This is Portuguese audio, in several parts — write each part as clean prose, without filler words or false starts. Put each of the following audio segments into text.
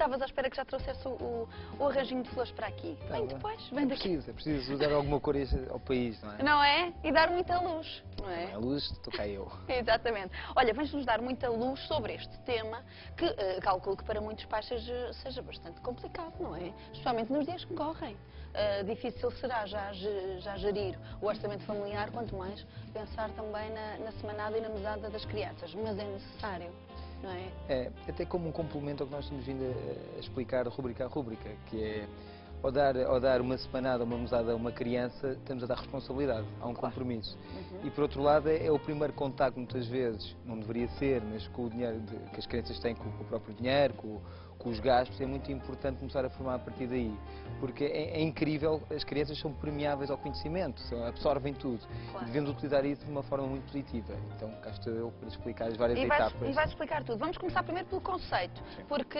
estavas à espera que já trouxesse o arranjinho de flores para aqui. Vem depois, vem daqui. É preciso dar alguma cor ao país, não é? Não é? E dar muita luz, não é? Não é luz, estou cá eu. Exatamente. Olha, vens-nos dar muita luz sobre este tema que calculo que para muitos pais seja bastante complicado, não é? Especialmente nos dias que correm. Difícil será já gerir o orçamento familiar, quanto mais pensar também na semanada e na mesada das crianças. Mas é necessário, não é? É, até como um complemento ao que nós temos vindo a explicar rubrica a rubrica, que é ao dar uma semanada, uma mesada a uma criança, estamos a dar responsabilidade, há um compromisso. E por outro lado é o primeiro contacto, muitas vezes, não deveria ser, mas com o dinheiro que as crianças têm com o próprio dinheiro, com os gastos, é muito importante começar a formar a partir daí. Porque é incrível, as crianças são permeáveis ao conhecimento, absorvem tudo. Claro. E devemos utilizar isso de uma forma muito positiva. Então cá estou eu para explicar as várias etapas. E vais explicar tudo. Vamos começar primeiro pelo conceito, porque,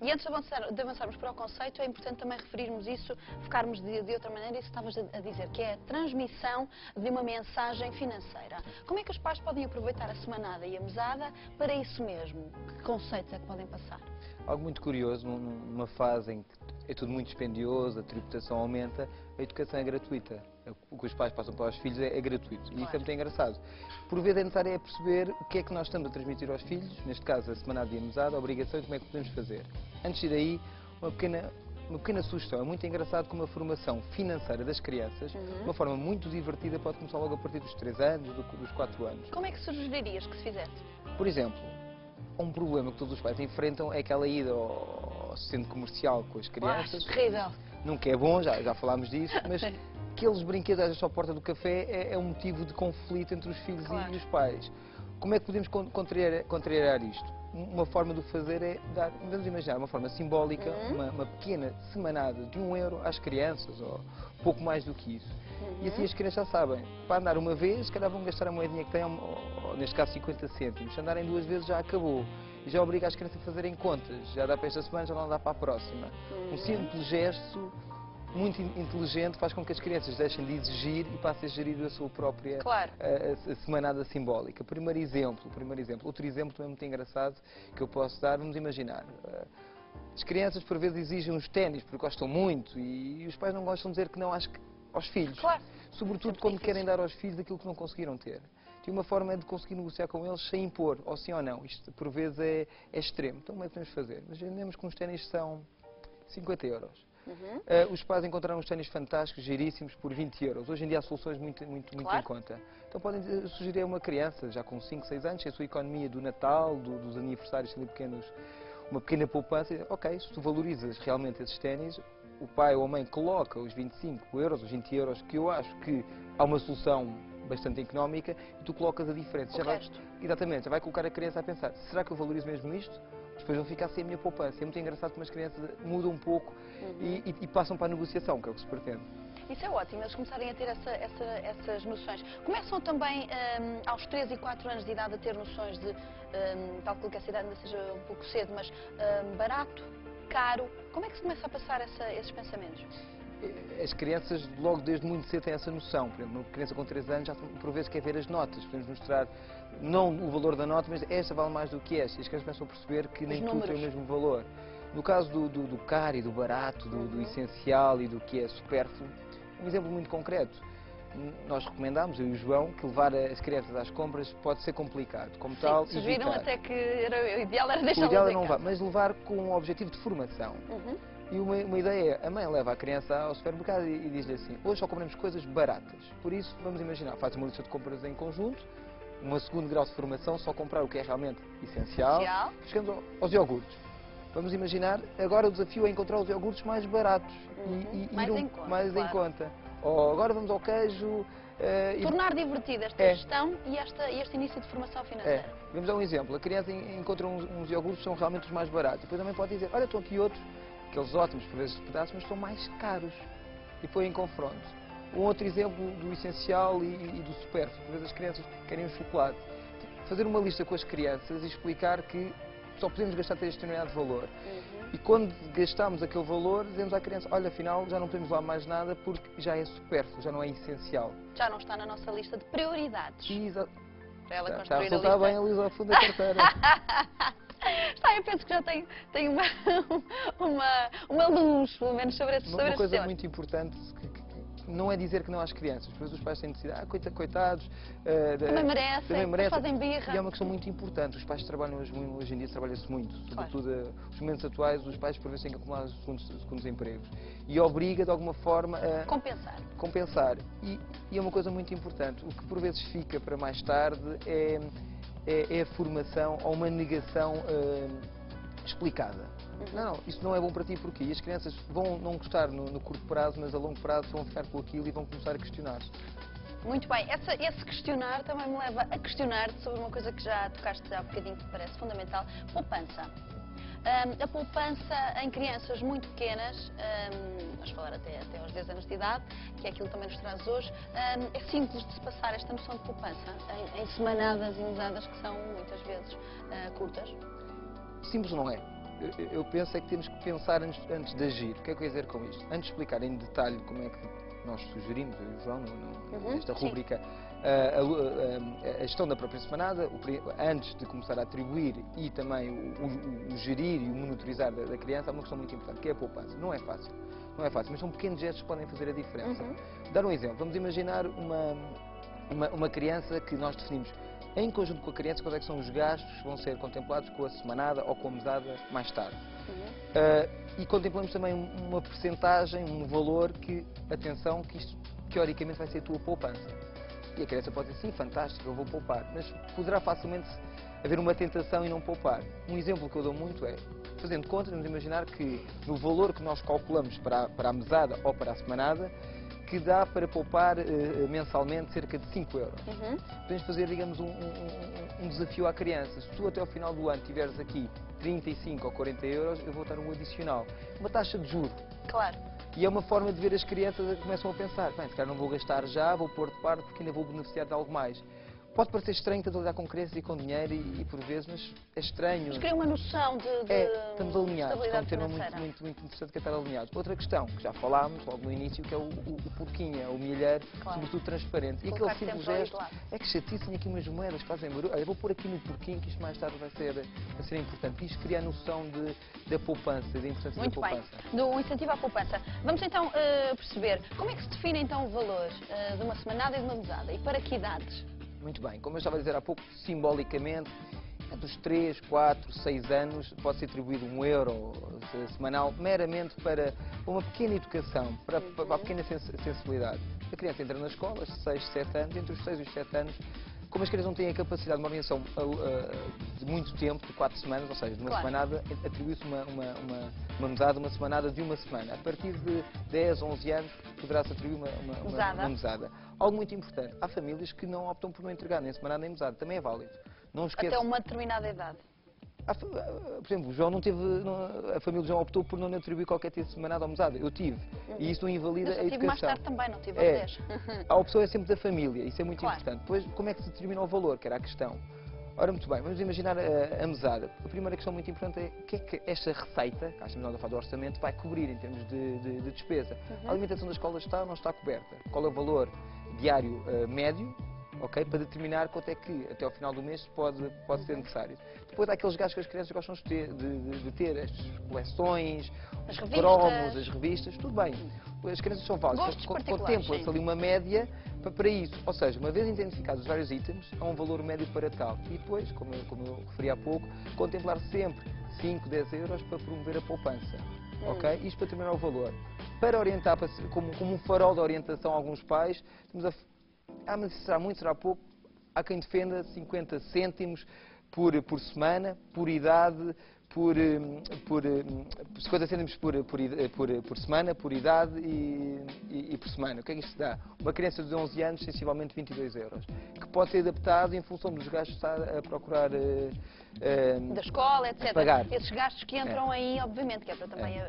e antes de avançarmos para o conceito, é importante também referirmos isso, focarmos de outra maneira, isso que estavas a dizer, que é a transmissão de uma mensagem financeira. Como é que os pais podem aproveitar a semanada e a mesada para isso mesmo? Que conceitos é que podem passar? Algo muito curioso, numa fase em que é tudo muito dispendioso, a tributação aumenta, a educação é gratuita. O que os pais passam para os filhos é gratuito. E isso é muito engraçado. Por vezes é necessário perceber o que é que nós estamos a transmitir aos filhos, neste caso a semanada e a mesada, a obrigação e como é que podemos fazer. Antes de ir aí, uma pequena sugestão. É muito engraçado como a formação financeira das crianças, de uma forma muito divertida, pode começar logo a partir dos 3 anos, dos 4 anos. Como é que sugeririas que se fizesse? Por exemplo, um problema que todos os pais enfrentam é aquela ida ao centro comercial com as crianças. Terrível. Nunca é bom, já falámos disso, mas aqueles brinquedos às vezes à porta do café é um motivo de conflito entre os filhos e os pais. Como é que podemos contrariar isto? Uma forma de o fazer é dar, vamos imaginar, uma forma simbólica, uma pequena semanada de €1 às crianças, ou pouco mais do que isso. E assim as crianças já sabem, para andar uma vez, se calhar vão gastar a moedinha que têm, ou neste caso 50 cêntimos. Se andarem 2 vezes já acabou. E já obriga as crianças a fazerem contas. Já dá para esta semana, já não dá para a próxima. Um simples gesto muito inteligente faz com que as crianças deixem de exigir e passem a gerir a sua própria a semanada simbólica. Primeiro exemplo. Outro exemplo também muito engraçado que eu posso dar, vamos imaginar. As crianças por vezes exigem uns ténis porque gostam muito e os pais não gostam de dizer que não aos filhos. Claro. Sobretudo quando querem dar aos filhos aquilo que não conseguiram ter. E uma forma é de conseguir negociar com eles sem impor, ou sim ou não. Isto por vezes é extremo. Então como é que podemos fazer? Imaginemos que uns ténis são 50€. Os pais encontraram uns ténis fantásticos, giríssimos, por 20€. Hoje em dia há soluções muito em conta. Então podem sugerir a uma criança, já com 5, 6 anos, sem a sua economia do Natal, dos aniversários ali pequenos, uma pequena poupança. Ok, se tu valorizas realmente esses ténis, o pai ou a mãe coloca os 25€, os 20€, que eu acho que há uma solução bastante económica, e tu colocas a diferença. Exatamente, já vai colocar a criança a pensar, será que eu valorizo mesmo isto? Depois vão ficar sem a minha poupança. É muito engraçado como as crianças mudam um pouco e passam para a negociação, que é o que se pretende. Isso é ótimo, eles começarem a ter essas noções. Começam também aos 3 e 4 anos de idade a ter noções de, calculo que essa idade ainda seja um pouco cedo, mas barato, caro. Como é que se começa a passar esses pensamentos? As crianças, logo desde muito cedo, têm essa noção. Por exemplo, uma criança com 3 anos já por vezes quer ver as notas. Podemos mostrar, não o valor da nota, mas esta vale mais do que esta. E as crianças começam a perceber que nem tudo tem o mesmo valor. No caso do caro e do barato, do essencial e do que é supérfluo, um exemplo muito concreto. Nós recomendamos, eu e o João, que levar as crianças às compras pode ser complicado. Como tal, sugeriram até que o ideal era deixá-las em casa. Não mas levar com um objetivo de formação. E uma ideia é, a mãe leva a criança ao supermercado e diz-lhe assim, hoje só compramos coisas baratas. Por isso, vamos imaginar, faz uma lista de compras em conjunto, um segundo grau de formação, só comprar o que é realmente essencial. Chegamos aos iogurtes. Vamos imaginar, agora o desafio é encontrar os iogurtes mais baratos e mais em conta. Ou agora vamos ao queijo. Tornar divertida esta gestão e este início de formação financeira. Vamos dar um exemplo. A criança encontra uns iogurtes que são realmente os mais baratos. Depois também pode dizer, olha, estão aqui outros, aqueles ótimos por vezes de pedaços, mas são mais caros. E põe em confronto. Um outro exemplo do essencial e do supérfluo. Por vezes as crianças querem um chocolate. Fazer uma lista com as crianças e explicar que só podemos gastar este determinado valor. E quando gastamos aquele valor, dizemos à criança, olha, afinal já não podemos levar mais nada porque já é supérfluo, já não é essencial. Já não está na nossa lista de prioridades. Exato. Para ela Está a construir resultar bem ali ao fundo da carteira. Eu penso que já tem uma luz, pelo menos, sobre esses Uma coisa temas. muito importante que não é dizer que não às crianças, depois os pais têm necessidade, coitados, Também merecem, fazem birra. E é uma questão muito importante, os pais trabalham hoje em dia, trabalha-se muito, sobretudo os momentos atuais, os pais por vezes têm que acumular segundos empregos e obriga de alguma forma a compensar. E é uma coisa muito importante, o que por vezes fica para mais tarde é a formação ou uma negação explicada. Não, isso não é bom para ti porquê? E as crianças vão não gostar no curto prazo, mas a longo prazo vão ficar com aquilo e vão começar a questionar-se. Muito bem, esse questionar também me leva a questionar-te sobre uma coisa que já tocaste há bocadinho que me parece fundamental, poupança. A poupança em crianças muito pequenas, vamos falar até aos 10 anos de idade, que é aquilo que também nos traz hoje, é simples de se passar esta noção de poupança em semanadas e mesadas que são muitas vezes curtas. Simples não é. Eu penso é que temos que pensar antes de agir. O que é que eu ia dizer com isto? Antes de explicar em detalhe como é que nós sugerimos, eu e o João, nesta rúbrica, a gestão da própria semanada, antes de começar a atribuir e também o gerir e o monitorizar da criança, há uma questão muito importante, que é a poupança. Não é fácil, mas são pequenos gestos que podem fazer a diferença. Dar um exemplo, vamos imaginar uma criança que nós definimos em conjunto com a criança, quais é que são os gastos que vão ser contemplados com a semanada ou com a mesada mais tarde. E contemplamos também uma percentagem, um valor que, atenção, que isto teoricamente vai ser a tua poupança. E a criança pode dizer, sim, fantástico, eu vou poupar, mas poderá facilmente haver uma tentação em não poupar. Um exemplo que eu dou muito é, fazendo contas, vamos imaginar que no valor que nós calculamos para a mesada ou para a semanada, que dá para poupar mensalmente cerca de 5 euros. Podemos fazer, digamos, um desafio à criança. Se tu até ao final do ano tiveres aqui 35 ou 40 euros, eu vou dar um adicional. Uma taxa de juros. Claro. E é uma forma de ver as crianças que começam a pensar, bem, se calhar não vou gastar já, vou pôr de parte porque ainda vou beneficiar de algo mais. Pode parecer estranho estar a lidar com crianças e com dinheiro e por vezes, mas é estranho. Mas cria uma noção de estamos alinhados, é um termo muito interessante que é estar alinhados. Outra questão, que já falámos logo no início, que é o porquinho, o milheiro, sobretudo transparente. E aquele simples gesto, é que chatice, tenho aqui umas moedas que fazem barulho. Olha, vou pôr aqui no porquinho, que isto mais tarde vai ser importante. Isto cria a noção da poupança, da importância da poupança. Muito bem, do incentivo à poupança. Vamos então perceber como é que se define então o valor de uma semanada e de uma mesada e para que idades? Muito bem, como eu estava a dizer há pouco, simbolicamente, entre os 3, 4, 6 anos, pode ser atribuído €1 semanal, meramente para uma pequena educação, para a pequena sensibilidade. A criança entra na escola, 6, 7 anos, entre os 6 e os 7 anos, como as crianças não têm a capacidade de uma organização de muito tempo, de 4 semanas, ou seja, de uma semanada, atribui-se uma mesada, uma semanada de uma semana. A partir de 10, 11 anos, poderá-se atribuir uma mesada. Algo muito importante, há famílias que não optam por não entregar nem semanada nem mesada, também é válido. Não esquece... Até uma determinada idade. Por exemplo, o João a família do João optou por não atribuir qualquer tipo de semanada ou mesada. Eu tive. E isso não invalida a educação. Eu tive mais tarde também, não tive aos 10. A opção é sempre da família, isso é muito importante. Depois, como é que se determina o valor, que era a questão. Ora, muito bem, vamos imaginar a mesada. A primeira questão muito importante é o que é que esta receita, que estamos a falar do orçamento, vai cobrir em termos de despesa. A alimentação da escola está ou não está coberta? Qual é o valor diário médio? Okay, para determinar quanto é que até ao final do mês pode ser necessário. Depois há aqueles gastos que as crianças gostam de ter as coleções, os cromos, as revistas, tudo bem. As crianças são válidas, contempla-se ali uma média para isso. Ou seja, uma vez identificados os vários itens, há um valor médio para tal. E depois, como eu referi há pouco, contemplar sempre 5, 10 euros para promover a poupança. Okay? Isto para determinar o valor. Para orientar, como um farol de orientação a alguns pais, mas será muito, será pouco. Há quem defenda 50 cêntimos por semana, por idade, por 50 cêntimos por semana, por idade e por semana. O que é que isto dá? Uma criança de 11 anos, sensivelmente 22 euros, que pode ser adaptado em função dos gastos que está a procurar da escola, etc. Pagar. Esses gastos que entram aí, obviamente, que é para também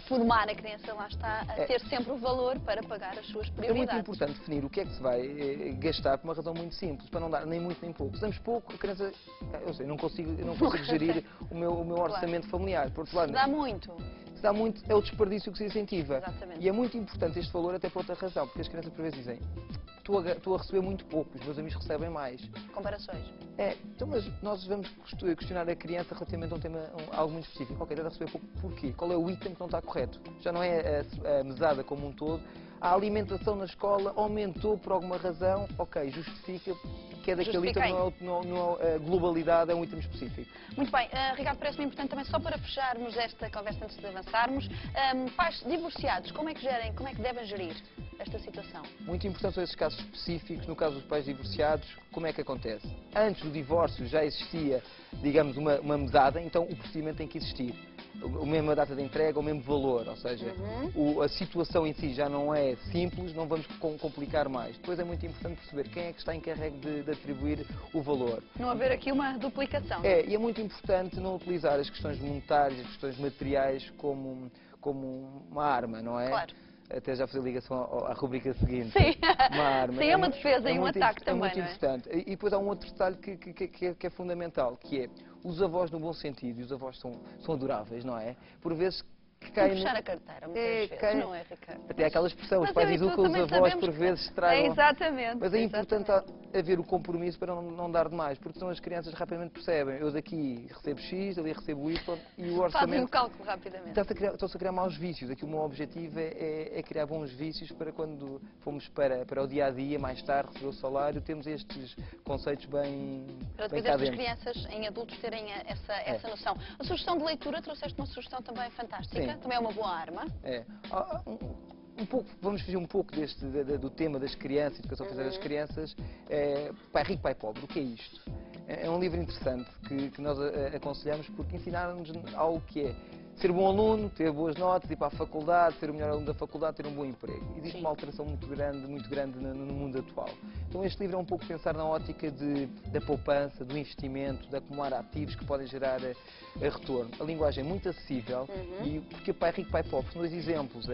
formar a criança, lá está, a ter sempre o valor para pagar as suas prioridades. É muito importante definir o que é que se vai gastar por uma razão muito simples, para não dar nem muito nem pouco. Se damos pouco, a criança, eu sei, não consigo gerir o meu orçamento familiar. Por outro lado, se dá muito. Se dá muito, é o desperdício que se incentiva. Exatamente. E é muito importante este valor até por outra razão, porque as crianças por vezes dizem, estou a receber muito pouco, os meus amigos recebem mais. Comparações. Então, mas nós vamos questionar a criança relativamente a um tema, algo muito específico. Ok, deve receber pouco, porquê? Qual é o item que não está correto? Já não é a mesada como um todo. A alimentação na escola aumentou por alguma razão, ok, justifica que é daquele item, não é a globalidade, é um item específico. Muito bem, Ricardo, parece-me importante também, só para fecharmos esta conversa antes de avançarmos, pais divorciados, como é que devem gerir esta situação? Muito importante são esses casos específicos, no caso dos pais divorciados, como é que acontece? Antes do divórcio já existia, digamos, uma mesada, então o procedimento tem que existir. A mesma data de entrega, o mesmo valor, ou seja, a situação em si já não é simples, não vamos complicar mais. Depois é muito importante perceber quem é que está encarregue de atribuir o valor. Não haver aqui uma duplicação. E é muito importante não utilizar as questões monetárias, as questões materiais como uma arma, não é? Claro. Até já fazer ligação à rubrica seguinte. Sim, uma arma. Sim, é uma defesa e um ataque também, É muito importante. E depois há um outro detalhe que é fundamental, que é os avós no bom sentido, e os avós são adoráveis, não é? Por vezes que caem... Puxar a carteira, muitas vezes, não é, Ricardo? Até aquela expressão, os pais educam os avós, por vezes estragam. Exatamente. Mas é importante haver o compromisso para não dar demais, porque senão as crianças rapidamente percebem. Eu daqui recebo X, ali recebo Y, e o orçamento... Fazem o cálculo rapidamente. Estão-se a criar maus vícios. Aqui o meu objetivo é criar bons vícios para quando fomos para o dia-a-dia, mais tarde, receber o salário, temos estes conceitos bem para depois estas crianças em adultos terem essa noção. A sugestão de leitura, trouxeste uma sugestão também fantástica. Sim. Também é uma boa arma. Vamos fugir um pouco do tema das crianças, educação financeira das crianças. Pai rico, pai pobre, o que é isto? É um livro interessante que nós aconselhamos porque ensinaram-nos algo que é ser bom aluno, ter boas notas, ir para a faculdade, ser o melhor aluno da faculdade, ter um bom emprego. Existe uma alteração muito grande no mundo atual. Então este livro é um pouco pensar na ótica da poupança, do investimento, de acumular ativos que podem gerar retorno. A linguagem é muito acessível e porque pai rico, pai pobre são dois exemplos.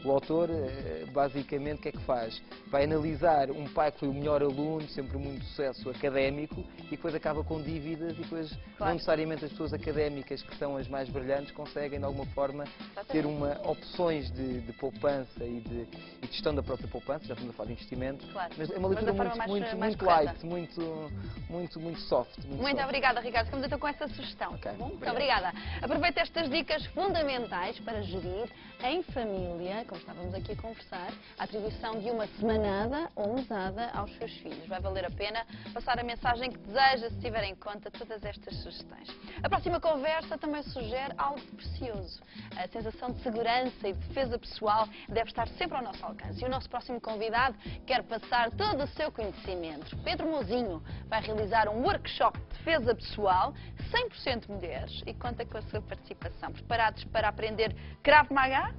O autor, basicamente, o que é que faz? Vai analisar um pai que foi o melhor aluno, sempre muito sucesso académico e depois acaba com dívidas e depois não necessariamente as pessoas académicas que são as mais brilhantes conseguem de alguma forma ter opções de poupança e de gestão da própria poupança, já estamos a falar de investimento, mas é uma leitura muito light, muito soft. Muito obrigada, Ricardo. Ficamos então com essa sugestão. Okay, muito obrigada. Aproveita estas dicas fundamentais para gerir em família, como estávamos aqui a conversar, a atribuição de uma semanada ou mesada aos seus filhos. Vai valer a pena passar a mensagem que deseja se tiver em conta todas estas sugestões. A próxima conversa também sugere algo precioso. A sensação de segurança e de defesa pessoal deve estar sempre ao nosso alcance. E o nosso próximo convidado quer passar todo o seu conhecimento. Pedro Mozinho vai realizar um workshop de defesa pessoal 100% mulheres e conta com a sua participação. Preparados para aprender Krav Maga?